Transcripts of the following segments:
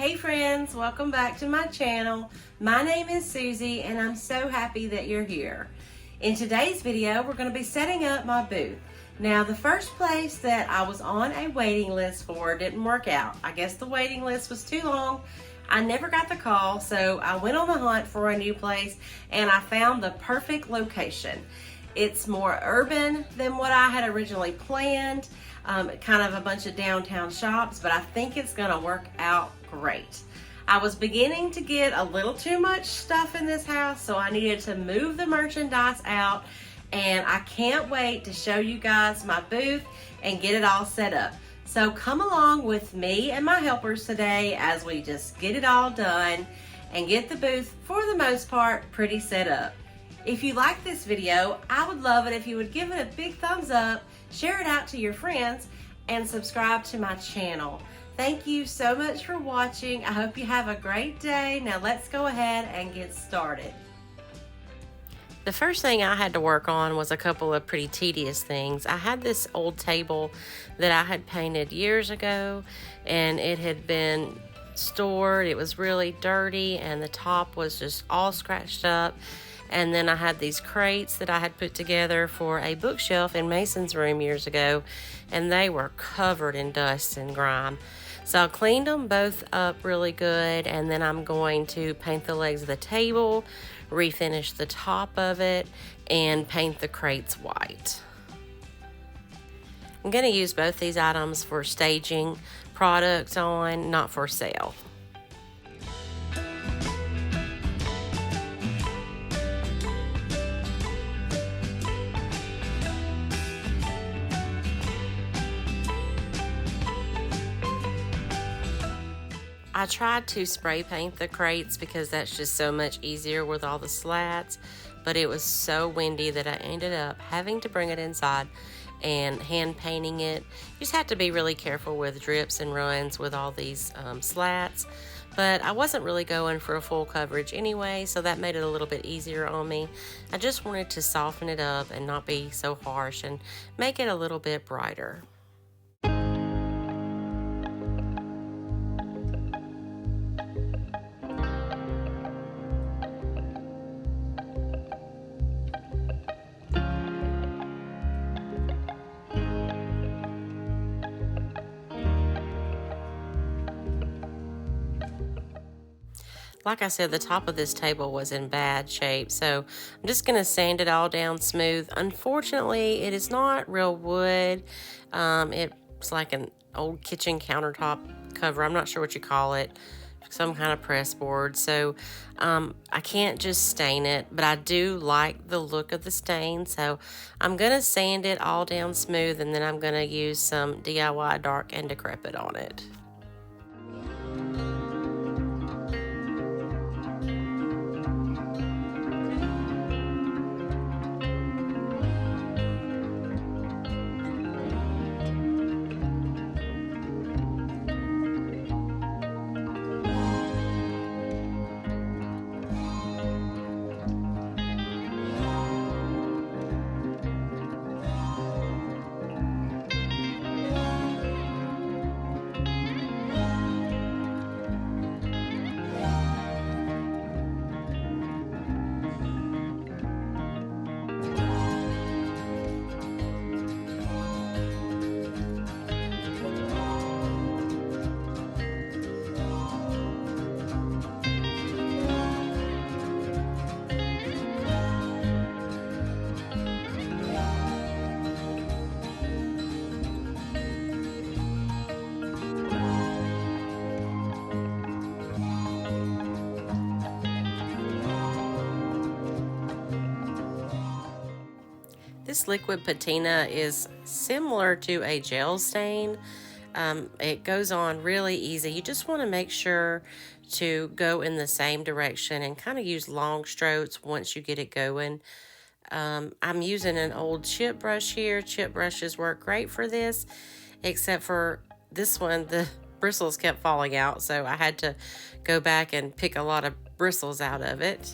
Hey friends, welcome back to my channel. My name is Susie and I'm so happy that you're here. In today's video, we're going to be setting up my booth. Now, the first place that I was on a waiting list for didn't work out. I guess the waiting list was too long. I never got the call, so I went on the hunt for a new place and I found the perfect location. It's more urban than what I had originally planned. Kind of a bunch of downtown shops, but I think it's gonna work out great. I was beginning to get a little too much stuff in this house, so I needed to move the merchandise out, and I can't wait to show you guys my booth and get it all set up. So come along with me and my helpers today as we just get it all done and get the booth, for the most part, pretty set up. If you like this video, I would love it if you would give it a big thumbs up, share it out to your friends, and subscribe to my channel. Thank you so much for watching. I hope you have a great day. Now let's go ahead and get started. The first thing I had to work on was a couple of pretty tedious things. I had this old table that I had painted years ago, and it had been stored. It was really dirty, and the top was just all scratched up. And then I had these crates that I had put together for a bookshelf in Mason's room years ago, and they were covered in dust and grime. So I cleaned them both up really good, and then I'm going to paint the legs of the table, refinish the top of it, and paint the crates white. I'm going to use both these items for staging products on, not for sale. I tried to spray paint the crates because that's just so much easier with all the slats, but it was so windy that I ended up having to bring it inside and hand painting it. You just have to be really careful with drips and runs with all these slats, but I wasn't really going for a full coverage anyway, so that made it a little bit easier on me. I just wanted to soften it up and not be so harsh and make it a little bit brighter. Like I said, the top of this table was in bad shape, so I'm just going to sand it all down smooth. Unfortunately, it is not real wood. It's like an old kitchen countertop cover. I'm not sure what you call it. Some kind of press board. So I can't just stain it, but I do like the look of the stain. So I'm going to sand it all down smooth, and then I'm going to use some DIY Dark and Decrepit on it. This liquid patina is similar to a gel stain. It goes on really easy. You just want to make sure to go in the same direction and kind of use long strokes once you get it going. I'm using an old chip brush here. Chip brushes work great for this, except for this one, the bristles kept falling out, so I had to go back and pick a lot of bristles out of it.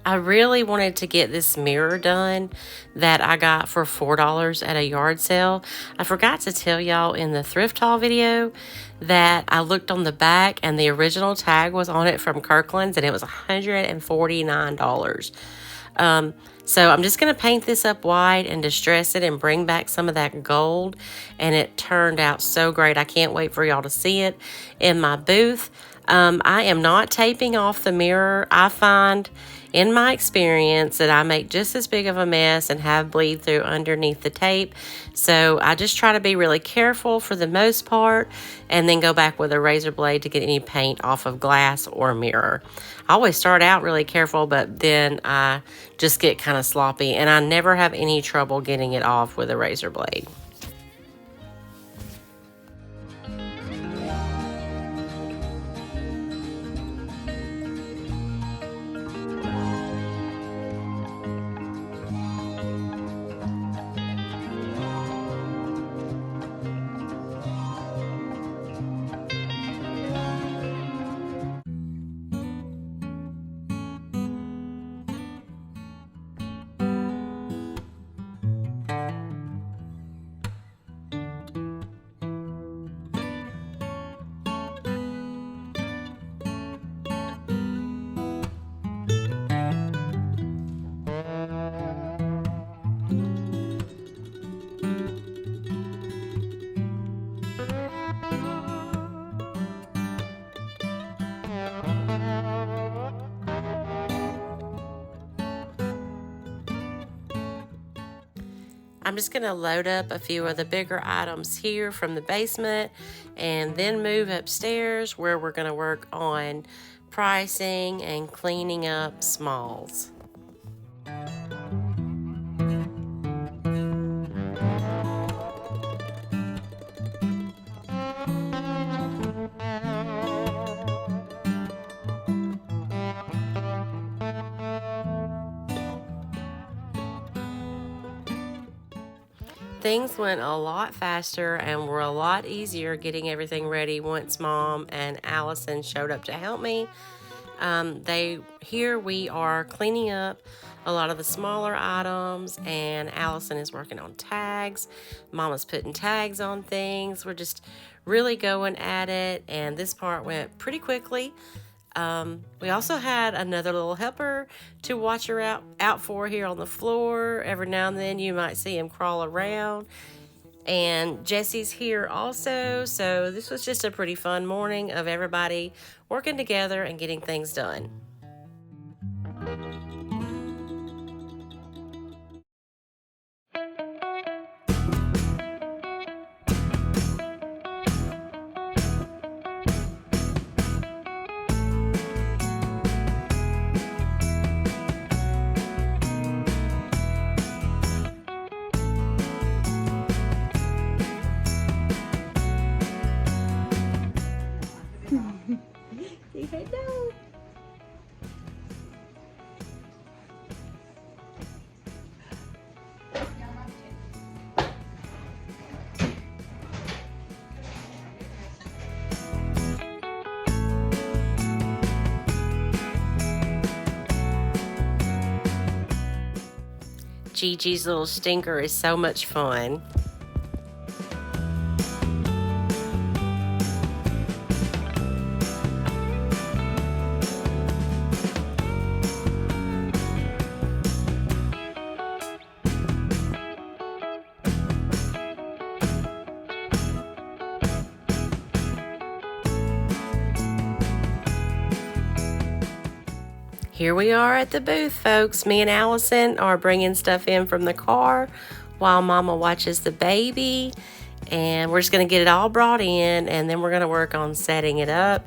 I really wanted to get this mirror done that I got for $4 at a yard sale. I forgot to tell y'all in the thrift haul video that I looked on the back and the original tag was on it from Kirkland's and it was $149. So I'm just going to paint this up white and distress it and bring back some of that gold. And it turned out so great. I can't wait for y'all to see it in my booth. I am not taping off the mirror. I find in my experience that I make just as big of a mess and have bleed through underneath the tape. So I just try to be really careful for the most part and then go back with a razor blade to get any paint off of glass or mirror. I always start out really careful, but then I just get kind of sloppy and I never have any trouble getting it off with a razor blade. I'm just going to load up a few of the bigger items here from the basement and then move upstairs where we're going to work on pricing and cleaning up smalls. Things went a lot faster and were a lot easier getting everything ready once Mom and Allison showed up to help me. Here we are cleaning up a lot of the smaller items, and Allison is working on tags. Mama's putting tags on things. We're just really going at it, and this part went pretty quickly. We also had another little helper to watch her out for here on the floor. Every now and then you might see him crawl around. And Jesse's here also. So this was just a pretty fun morning of everybody working together and getting things done. Gigi's little stinker is so much fun. Here we are at the booth, folks. Me and Allison are bringing stuff in from the car while Mama watches the baby. And we're just going to get it all brought in, and then we're going to work on setting it up.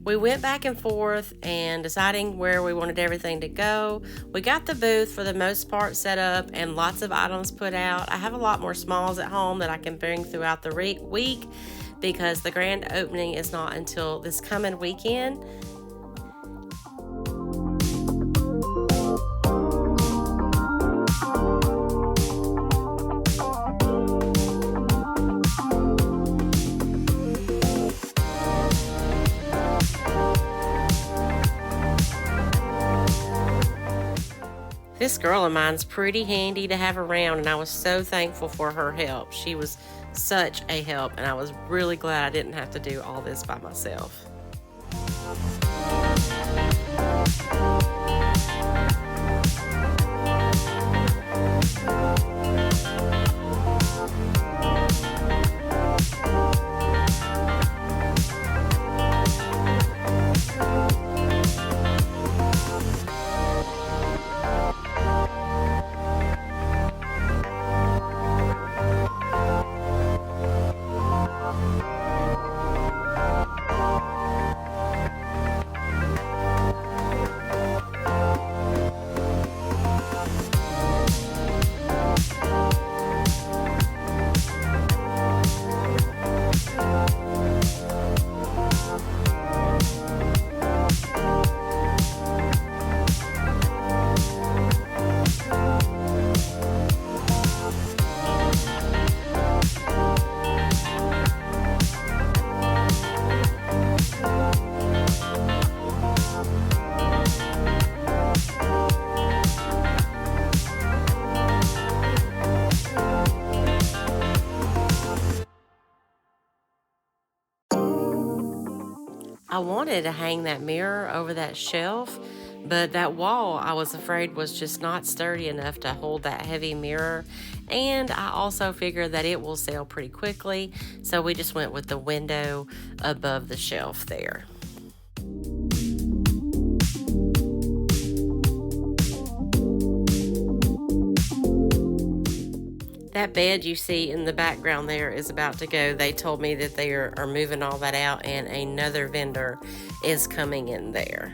We went back and forth and deciding where we wanted everything to go. We got the booth for the most part set up and lots of items put out. I have a lot more smalls at home that I can bring throughout the week because the grand opening is not until this coming weekend. This girl of mine's pretty handy to have around, and I was so thankful for her help. She was such a help, and I was really glad I didn't have to do all this by myself. I wanted to hang that mirror over that shelf, but that wall I was afraid was just not sturdy enough to hold that heavy mirror, and I also figured that it will sell pretty quickly, so we just went with the window above the shelf there. That bed you see in the background there is about to go. They told me that they are moving all that out and another vendor is coming in there.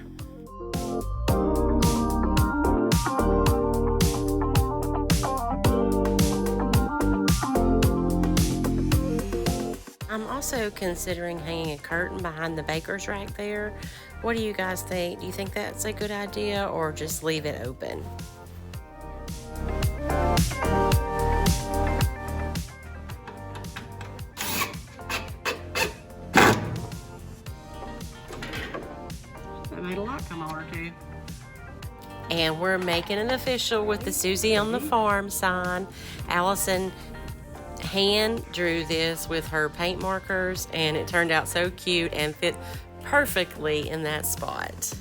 I'm also considering hanging a curtain behind the baker's rack there. What do you guys think? Do you think that's a good idea or just leave it open? That made a lot come over too. And we're making it official with the Susie on the Farm sign. Allison hand drew this with her paint markers, and it turned out so cute and fit perfectly in that spot.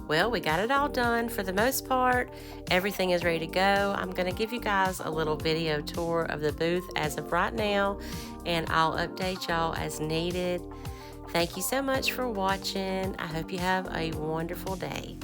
Well, we got it all done for the most part. Everything is ready to go. I'm going to give you guys a little video tour of the booth as of right now, and I'll update y'all as needed. Thank you so much for watching. I hope you have a wonderful day.